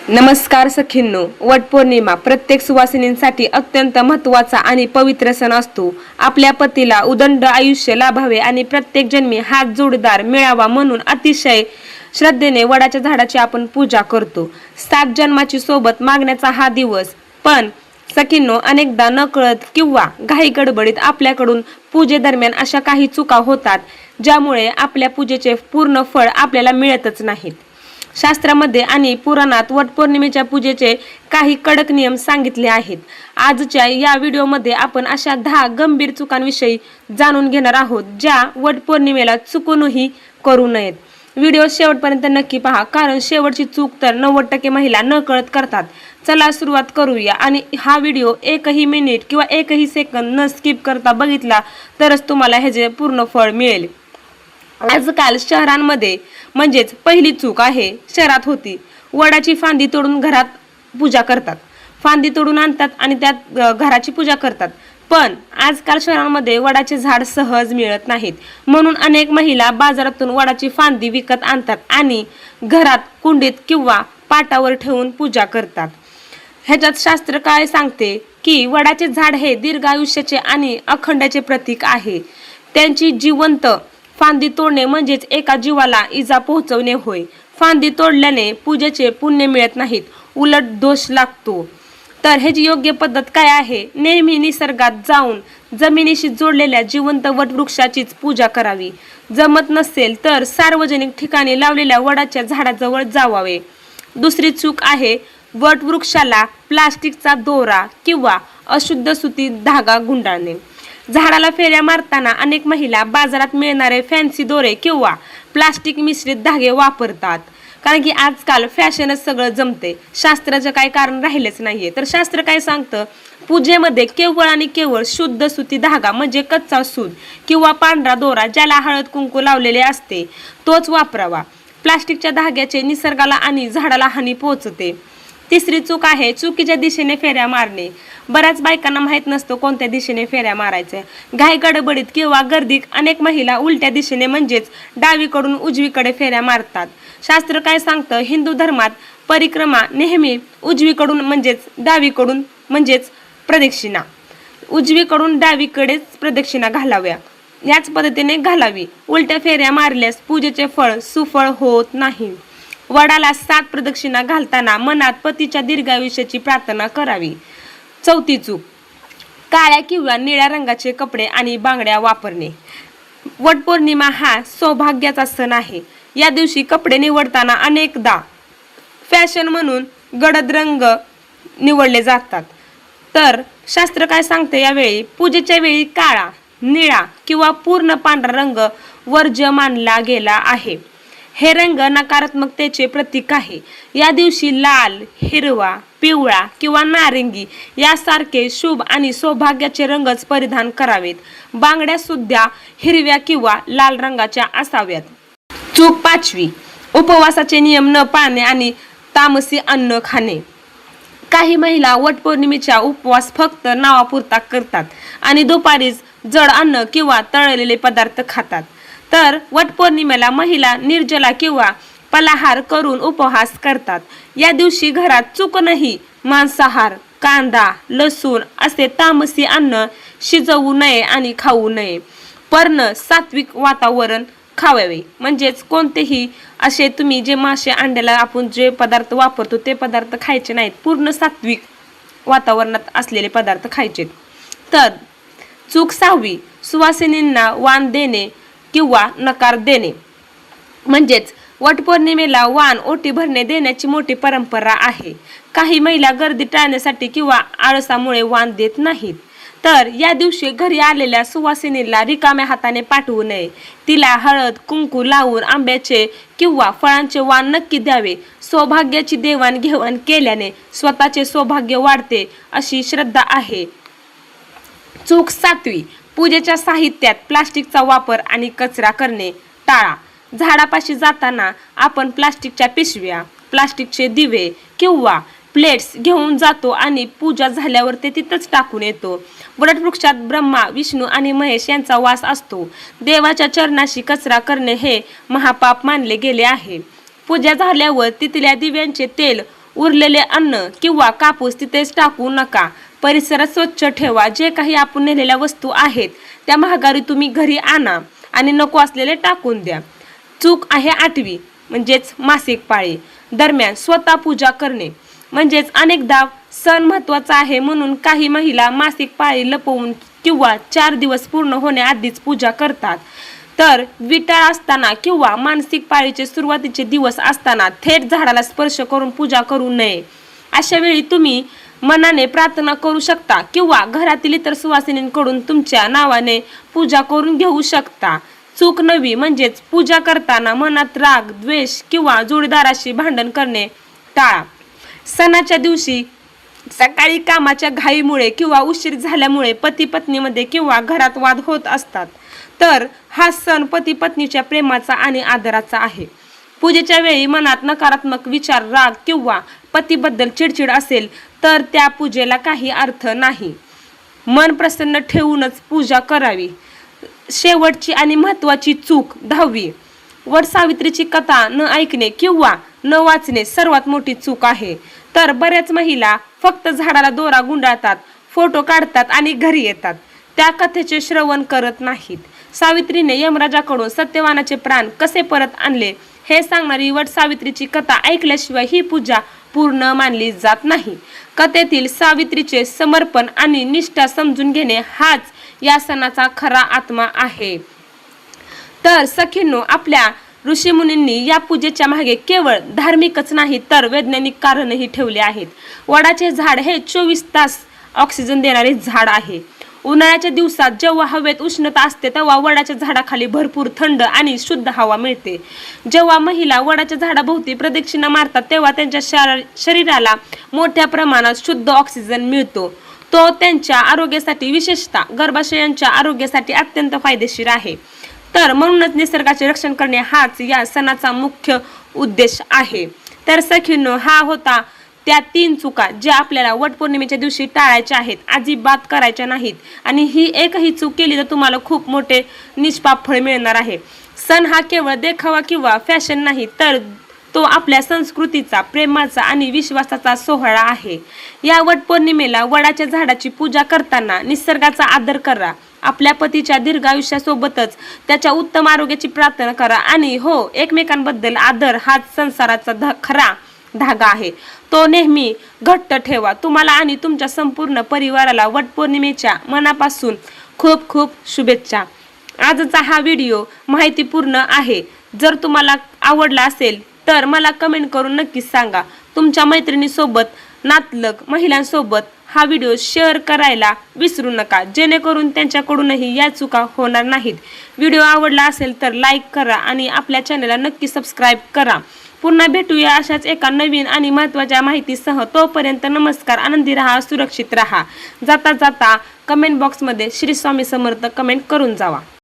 नमस्कार सखींनो, वटपौर्णिमा प्रत्येक सुवासिनींसाठी अत्यंत महत्त्वाचा आणि पवित्र सण असतो. आपल्या पतीला उदंड आयुष्य लाभावे आणि प्रत्येक जन्मी हाच जोडीदार मिळावा म्हणून अतिशय श्रद्धेने वडाच्या झाडाची आपण पूजा करतो. 7 जन्माची सोबत मागण्याचा हा दिवस. पण सखींनो, अनेकदा नकळत किंवा घाई गडबडीत आपल्याकडून पूजेदरम्यान अशा काही चुका होतात ज्यामुळे आपल्या पूजेचे पूर्ण फळ आपल्याला मिळतच नाहीत. शास्त्रामध्ये आणि पुराणात वटपौर्णिमेच्या पूजेचे काही कडक नियम सांगितले आहेत. आजच्या या व्हिडिओमध्ये आपण अशा 10 गंभीर चुकांविषयी जाणून घेणार आहोत ज्या वटपौर्णिमेला चुकूनही करू नयेत. व्हिडिओ शेवटपर्यंत नक्की पहा, कारण शेवटची चूक तर 90% महिला नकळत करतात. चला सुरुवात करूया. आणि हा व्हिडिओ एकही मिनिट किंवा एकही सेकंद न स्किप करता बघितला तरच तुम्हाला ह्याचे पूर्ण फळ मिळेल. आजकाल शहरांमध्ये म्हणजेच पहिली चूक आहे शहरात होती, वडाची फांदी तोडून घरात पूजा करतात. फांदी तोडून आणतात आणि त्यात घराची पूजा करतात. पण आजकाल शहरांमध्ये वडाचे झाड सहज मिळत नाहीत, म्हणून अनेक महिला बाजारातून वडाची फांदी विकत आणतात आणि घरात कुंडीत किंवा पाटावर ठेवून पूजा करतात. ह्याच्यात शास्त्र काय सांगते की वडाचे झाड हे दीर्घ आयुष्याचे आणि अखंडाचे प्रतीक आहे. त्यांची जिवंत फांदी तोडणे म्हणजेच एका जीवाला इजा पोहोचवणे होय. फांदी तोडल्याने पूजेचे पुण्य मिळत नाहीत, उलट दोष लागतो. तर ह्याची योग्य पद्धत काय आहे? नेहमी निसर्गात जाऊन जमिनीशी जोडलेल्या जिवंत वटवृक्षाचीच पूजा करावी. जमत नसेल तर सार्वजनिक ठिकाणी लावलेल्या वडाच्या झाडाजवळ जावावे. दुसरी चूक आहे वटवृक्षाला प्लास्टिकचा दोरा किंवा अशुद्ध सुती धागा गुंडाळणे. झाडाला फेऱ्या मारताना अनेक महिला बाजारात मिळणारे फॅन्सी दोरे किंवा प्लास्टिक मिश्रित धागे वापरतात, कारण की आजकाल फॅशनच सगळं जमते. शास्त्राचं काय कारण राहिलेच नाहीये. तर शास्त्र काय सांगतं? पूजेमध्ये केवळ आणि केवळ शुद्ध सुती धागा म्हणजे कच्चा सूत किंवा पांढरा दोरा ज्याला हळद कुंकू लावलेले असते तोच वापरावा. प्लास्टिकच्या धाग्याचे निसर्गाला आणि झाडाला हानी पोहोचते. तिसरी चूक आहे चुकीच्या दिशेने फेऱ्या मारणे. बऱ्याच बायकांना माहीत नसतं कोणत्या दिशेने फेऱ्या मारायच्या. घाई गडबडीत किंवा गर्दीत अनेक महिला उलट्या दिशेने म्हणजेच डावीकडून उजवीकडे फेऱ्या मारतात. शास्त्र काय सांगतं? हिंदू धर्मात परिक्रमा नेहमी उजवीकडून म्हणजेच डावीकडून म्हणजेच प्रदक्षिणा, उजवीकडून डावीकडेच प्रदक्षिणा घालाव्या. याच पद्धतीने घालावी. उलट्या फेऱ्या मारल्यास पूजेचे फळ सुफळ होत नाही. वडाला 7 प्रदक्षिणा घालताना मनात पतीच्या दीर्घायुष्याची प्रार्थना करावी. चौथी चूक काळ्या किंवा निळ्या रंगाचे कपडे आणि बांगड्या वापरणे. वटपौर्णिमा हा सौभाग्याचा सण आहे. या दिवशी कपडे निवडताना अनेकदा फॅशन म्हणून गडद रंग निवडले जातात. तर शास्त्र काय सांगते? यावेळी पूजेच्या वेळी काळा, निळा किंवा पूर्ण पांढरा रंग वर्ज्य मानला गेला आहे. हे रंग नकारात्मकतेचे प्रतीक आहे. या दिवशी लाल, हिरवा, पिवळा किंवा नारिंगी यासारखे शुभ आणि सौभाग्याचे रंगच परिधान करावेत. बांगड्या सुद्धा हिरव्या किंवा लाल रंगाच्या असाव्यात. चूक 5वी उपवासाचे नियम न पाळणे आणि तामसी अन्न खाणे. काही महिला वटपौर्णिमेचा उपवास फक्त नावापुरता करतात आणि दुपारीच जड अन्न किंवा तळलेले पदार्थ खातात. तर वटपौर्णिमेला महिला निर्जला किंवा फलाहार करून उपवास करतात. या दिवशी घरात चुकूनही मांसाहार, कांदा, लसूण असे तामसी अन्न शिजवू नये आणि खाऊ नये. पर्ण सात्विक वातावरण खावावे. म्हणजेच कोणतेही असे तुम्ही जे मासे अंड्याला आपण जे पदार्थ वापरतो ते पदार्थ खायचे नाहीत. पूर्ण सात्विक वातावरणात असलेले पदार्थ खायचे. तर चूक 6वी सुवासिनींना वाण देणे किंवा नकार देणे. म्हणजेच वटपौर्णिमेला वाण ओटी भरणे देण्याची मोठी परंपरा आहे. काही महिला गर्दी टाळण्यासाठी किंवा आळसामुळे वाण देत नाहीत. तर या दिवशी घरी आलेल्या सुवासिनीला रिकाम्या हाताने पाठवू नये. तिला हळद कुंकू लावून आंब्याचे किंवा फळांचे वाण नक्की द्यावे. सौभाग्याची देवाणघेवाण केल्याने स्वतःचे सौभाग्य वाढते अशी श्रद्धा आहे. चूक 7वी पूजेच्या साहित्यात प्लास्टिकचा वापर आणि कचरा करणे टाळा. झाडापाशी जाताना आपण प्लास्टिकच्या पिशव्या, प्लास्टिकचे दिवे किंवा प्लेट्स घेऊन जातो आणि पूजा झाल्यावर ते तिथंच टाकून येतो. वटवृक्षात ब्रह्मा, विष्णू आणि महेश यांचा वास असतो. देवाच्या चरणाशी कचरा करणे हे महापाप मानले गेले आहे. पूजा झाल्यावर तिथल्या दिव्यांचे तेल उरलेले अन्न किंवा कापूस तिथेच टाकू नका. परिसर स्वच्छ ठेवा. जे काही आपण नेलेल्या वस्तू आहेत त्या महागारी तुम्ही घरी आणा आणि नको असलेले टाकून द्या. चूक आहे 8वी म्हणजेच मासिक पाळी दरम्यान स्वतः पूजा करणे. म्हणजेच अनेकदा सण महत्त्वाचा आहे म्हणून काही महिला मासिक पाळी लपवून किंवा 4 दिवस पूर्ण होण्याआधीच पूजा करतात. तर विटाळ असताना किंवा मानसिक पाळीचे सुरुवातीचे दिवस असताना थेट झाडाला स्पर्श करून पूजा करू नये. अशा वेळी तुम्ही मनाने प्रार्थना करू शकता किंवा घरातील इतर सुवासिनींकडून तुमच्या नावाने पूजा करून घेऊ शकता. चूक 9वी म्हणजेच पूजा करताना मनात राग, द्वेष किंवा जोडीदाराशी भांडण करणे टाळा. सणाच्या दिवशी सकाळी कामाच्या घाईमुळे किंवा उशीर झाल्यामुळे पती पत्नीमध्ये किंवा घरात वाद होत असतात. तर हा सण पती पत्नीच्या प्रेमाचा आणि आदराचा आहे. पूजेच्या वेळी मनात नकारात्मक विचार, राग किंवा पतीबद्दल चिडचिड असेल तर त्या पूजेला काही अर्थ नाही. मन प्रसन्न ठेवूनच पूजा करावी. शेवटची आणि महत्त्वाची चूक 10वी वट सावित्रीची कथा न ऐकणे किंवा न वाचणे सर्वात मोठी चूक आहे. तर बऱ्याच महिला फक्त झाडाला दोरा गुंडाळतात, फोटो काढतात आणि घरी येतात. त्या कथेचे श्रवण करत नाहीत. सावित्रीने यमराजाकडून सत्यवानाचे प्राण कसे परत आणले हे सांगणारी वट सावित्रीची कथा ऐकल्याशिवाय ही पूजा पूर्ण मानली जात नाही. कथेतील सावित्रीचे समर्पण आणि निष्ठा समजून घेणे हाच या सणाचा खरा आत्मा आहे. तर सखींनो, आपल्या ऋषीमुनींनी या पूजेच्या मागे केवळ धार्मिकच नाही तर वैज्ञानिक कारणही ठेवले आहेत. वडाचे झाड हे 24 तास ऑक्सिजन देणारे झाड आहे. उन्हाळ्याच्या दिवसात जेव्हा हवेत उष्णता असते तेव्हा वडाच्या झाडाखाली भरपूर थंड आणि शुद्ध हवा मिळते. जेव्हा महिला वडाच्या झाडाभोवती प्रदक्षिणा मारतात तेव्हा त्यांच्या शरीराला मोठ्या प्रमाणात शुद्ध ऑक्सिजन मिळतो. तो त्यांच्या आरोग्यासाठी, विशेषतः गर्भाशयांच्या आरोग्यासाठी अत्यंत फायदेशीर आहे. तर म्हणूनच निसर्गाचे रक्षण करणे हाच या सणाचा मुख्य उद्देश आहे. तर सखींनो, हा होता त्या 3 चुका ज्या आपल्याला वटपौर्णिमेच्या दिवशी टाळायच्या आहेत, अजिबात करायच्या नाहीत. आणि ही एकही चूक केली तर तुम्हाला खूप मोठे निष्पाप फळ मिळणार आहे. सण हा केवळ देखावा किंवा फॅशन नाही तर तो आपल्या संस्कृतीचा, प्रेमाचा आणि विश्वासाचा सोहळा आहे. या वटपौर्णिमेला वडाच्या झाडाची पूजा करताना निसर्गाचा आदर करा. आपल्या पतीच्या दीर्घ आयुष्यासोबतच त्याच्या उत्तम आरोग्याची प्रार्थना करा. आणि हो, एकमेकांबद्दल आदर हाच संसाराचा खरा धागा आहे. तो नेहमी घट्ट ठेवा. तुम्हाला आणि तुमच्या संपूर्ण परिवाराला वटपौर्णिमेच्या मनापासून खूप खूप शुभेच्छा. आजचा हा व्हिडिओ माहितीपूर्ण आहे. जर तुम्हाला आवडला असेल तर मला कमेंट करून नक्कीच सांगा. तुमच्या मैत्रिणीसोबत, नातलग महिलांसोबत हा व्हिडिओ शेअर करायला विसरू नका, जेणेकरून त्यांच्याकडूनही या चुका होणार नाहीत. व्हिडिओ आवडला असेल तर लाईक करा आणि आपल्या चॅनलला नक्की सबस्क्राईब करा. पुन्हा भेटूया अशाच एका नवीन आणि महत्त्वाच्या माहितीसह. तोपर्यंत नमस्कार. आनंदी राहा, सुरक्षित राहा. जाता जाता कमेंट बॉक्समध्ये श्री स्वामी समर्थ कमेंट करून जावा.